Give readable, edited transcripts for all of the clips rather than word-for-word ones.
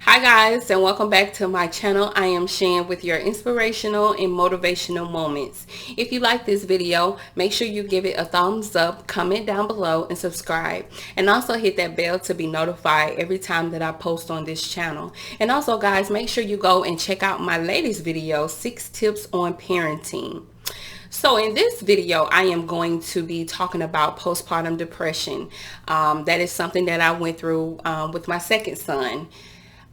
Hi guys, and welcome back to my channel. I am Shan with your inspirational and motivational moments. If you like this video, make sure you give it a thumbs up, comment down below, and subscribe. And also hit that bell to be notified every time that I post on this channel. And also guys, make sure you go and check out my latest video, 6 tips on parenting. So in this video, I am going to be talking about postpartum depression. That is something that I went through with my second son.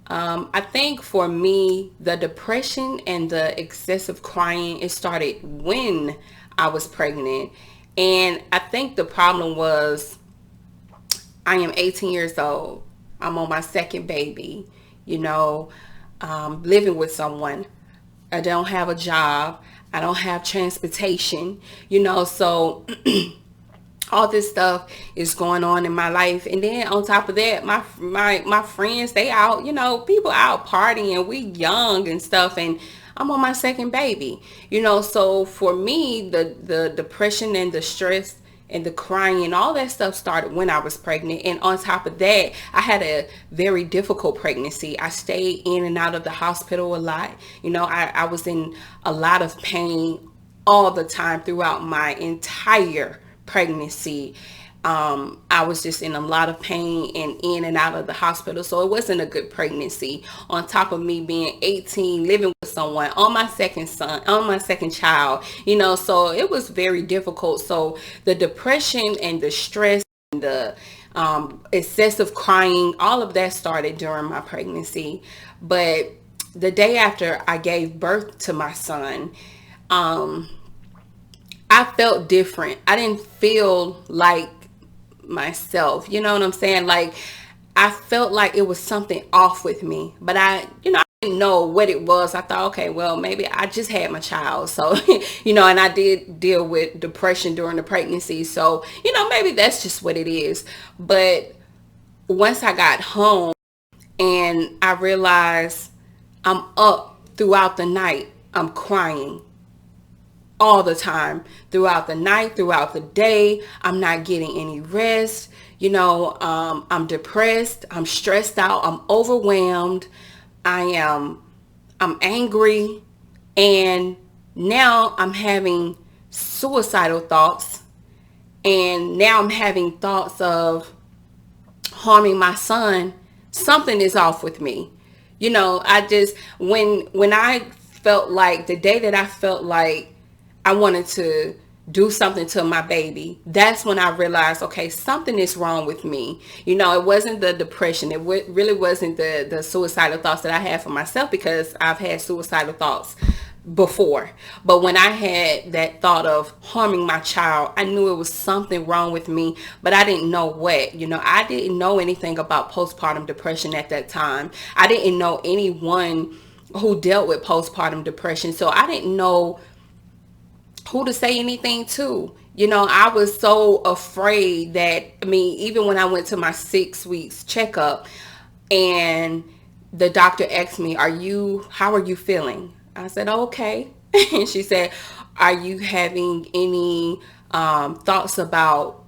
I think for me, the depression and the excessive crying, it started when I was pregnant. And I think the problem was I am 18 years old. I'm on my second baby, living with someone. I don't have a job. I don't have transportation, so all this stuff is going on in my life. And then on top of that, my friends, they out, people out partying, we young and stuff, and I'm on my second baby, so for me, the depression and the stress and the crying and all that stuff started when I was pregnant. And on top of that, I had a very difficult pregnancy. I stayed in and out of the hospital a lot. I was in a lot of pain all the time throughout my entire pregnancy. I was just in a lot of pain and in and out of the hospital, so it wasn't a good pregnancy. On top of me being 18, living with someone, on my second child, so it was very difficult. So the depression and the stress and the excessive crying, all of that started during my pregnancy. But the day after I gave birth to my son, I felt different. I didn't feel like myself. You know what I'm saying? Like, I felt like it was something off with me, but I didn't know what it was. I thought, okay, well, maybe I just had my child. So, and I did deal with depression during the pregnancy. So, maybe that's just what it is. But once I got home and I realized I'm up throughout the night, I'm crying all the time, throughout the night, throughout the day. I'm not getting any rest. I'm depressed. I'm stressed out. I'm overwhelmed. I'm angry. And now I'm having suicidal thoughts. And now I'm having thoughts of harming my son. Something is off with me. I just, when I felt like, the day that I felt like I wanted to do something to my baby, that's when I realized, okay, something is wrong with me. It wasn't the depression. It really wasn't the suicidal thoughts that I had for myself, because I've had suicidal thoughts before. But when I had that thought of harming my child, I knew it was something wrong with me, but I didn't know what. I didn't know anything about postpartum depression at that time. I didn't know anyone who dealt with postpartum depression, so I didn't know who to say anything to. I was so afraid that, even when I went to my 6 weeks checkup and the doctor asked me, how are you feeling? I said, oh, okay. And she said, are you having any thoughts about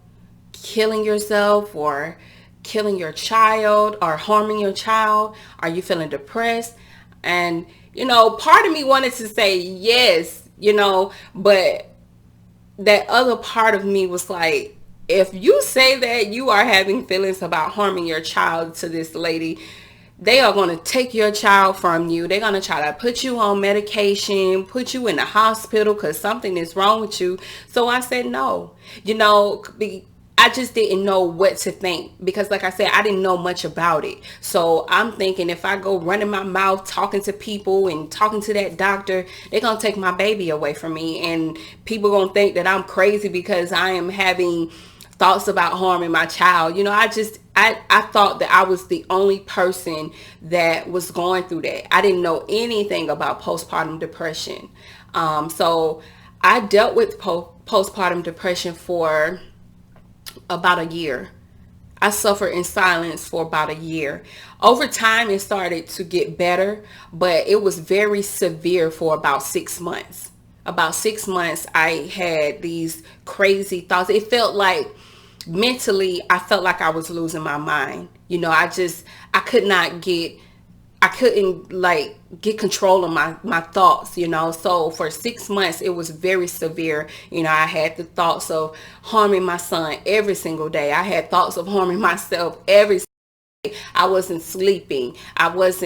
killing yourself or killing your child or harming your child? Are you feeling depressed? And, part of me wanted to say yes, but that other part of me was like, if you say that you are having feelings about harming your child to this lady, they are going to take your child from you. They're going to try to put you on medication, put you in the hospital because something is wrong with you. So I said no. I just didn't know what to think, because like I said, I didn't know much about it. So I'm thinking, if I go running my mouth talking to people and talking to that doctor, they're going to take my baby away from me, and people going to think that I'm crazy because I am having thoughts about harming my child. I thought that I was the only person that was going through that. I didn't know anything about postpartum depression. So I dealt with postpartum depression for about a year. I suffered in silence for about a year. Over time, it started to get better, but it was very severe for about 6 months. About 6 months, I had these crazy thoughts. It felt like mentally, I felt like I was losing my mind. I could not get I couldn't like get control of my thoughts, you know. So for 6 months it was very severe. You know, I had the thoughts of harming my son every single day. I had thoughts of harming myself every. I wasn't sleeping. I was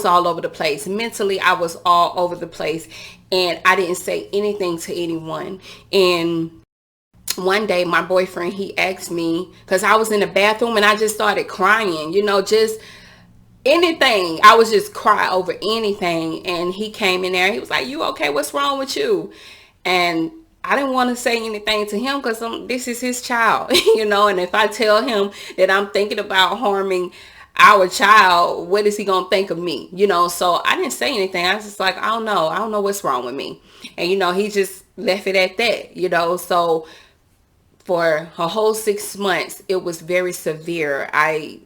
all over the place. Mentally, I was all over the place, and I didn't say anything to anyone. And one day my boyfriend, he asked me, because I was in the bathroom and I just started crying, you know, just anything. I was just cry over anything. And he came in there, he was like, "You okay? What's wrong with you?" And I didn't want to say anything to him because this is his child, you know. And if I tell him that I'm thinking about harming our child, what is he gonna think of me, you know? So I didn't say anything. I was just like, I don't know what's wrong with me. And you know, he just left it at that, you know. So for a whole 6 months, it was very severe.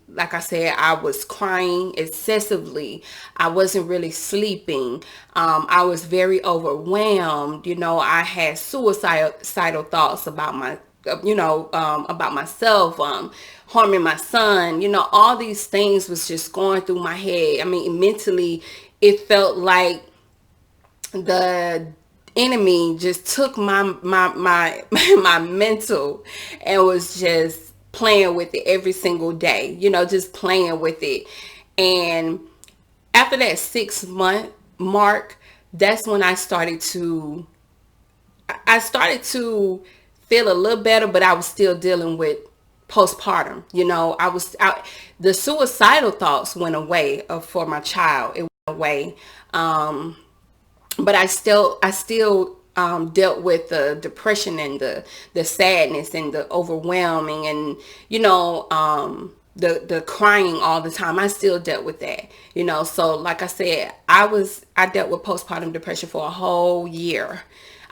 Like I said, I was crying excessively. I wasn't really sleeping. I was very overwhelmed. You know, I had suicidal thoughts about about myself, harming my son. You know, all these things was just going through my head. I mean, mentally, it felt like the enemy just took my mental and was just playing with it every single day, you know, just playing with it. And after that 6 month mark, that's when I started to feel a little better, but I was still dealing with postpartum. You know, the suicidal thoughts went away for my child. It went away. But I still dealt with the depression and the sadness and the overwhelming and, you know, the crying all the time. I still dealt with that, you know. So like I said, I dealt with postpartum depression for a whole year.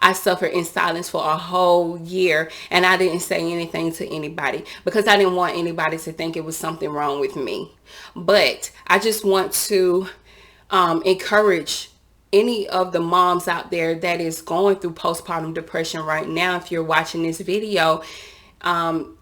I suffered in silence for a whole year, and I didn't say anything to anybody because I didn't want anybody to think it was something wrong with me. But I just want to encourage any of the moms out there that is going through postpartum depression right now. If you're watching this video,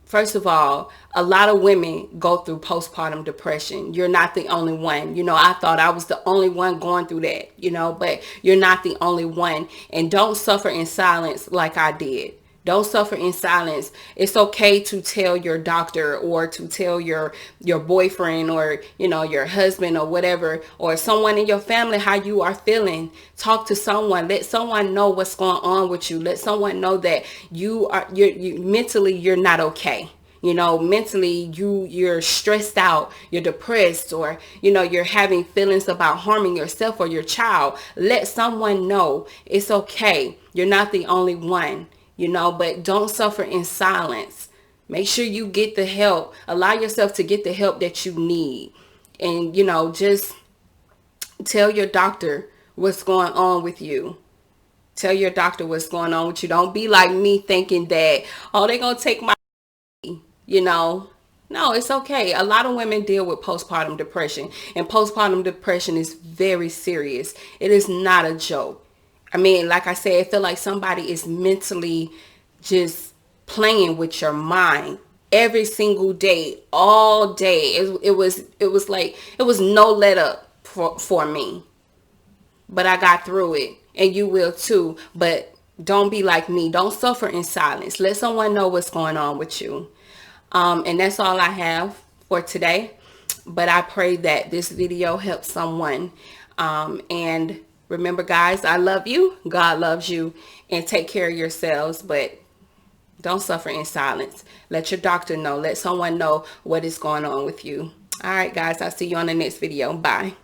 first of all, a lot of women go through postpartum depression. You're not the only one. You know, I thought I was the only one going through that, you know, but you're not the only one. And don't suffer in silence like I did. Don't suffer in silence. It's okay to tell your doctor or to tell your boyfriend or, you know, your husband or whatever, or someone in your family how you are feeling. Talk to someone. Let someone know what's going on with you. Let someone know that you mentally you're not okay. You know, mentally you're stressed out, you're depressed, or, you know, you're having feelings about harming yourself or your child. Let someone know it's okay. You're not the only one. You know, but don't suffer in silence. Make sure you get the help. Allow yourself to get the help that you need. And, you know, just tell your doctor what's going on with you. Tell your doctor what's going on with you. Don't be like me thinking that, oh, they're going to take my, you know. No, it's okay. A lot of women deal with postpartum depression. And postpartum depression is very serious. It is not a joke. I mean, like I said, I feel like somebody is mentally just playing with your mind every single day, all day. It was like, it was no let up for me. But I got through it, and you will too. But don't be like me. Don't suffer in silence. Let someone know what's going on with you. And that's all I have for today. But I pray that this video helps someone. And remember, guys, I love you. God loves you. And take care of yourselves. But don't suffer in silence. Let your doctor know. Let someone know what is going on with you. All right, guys. I'll see you on the next video. Bye.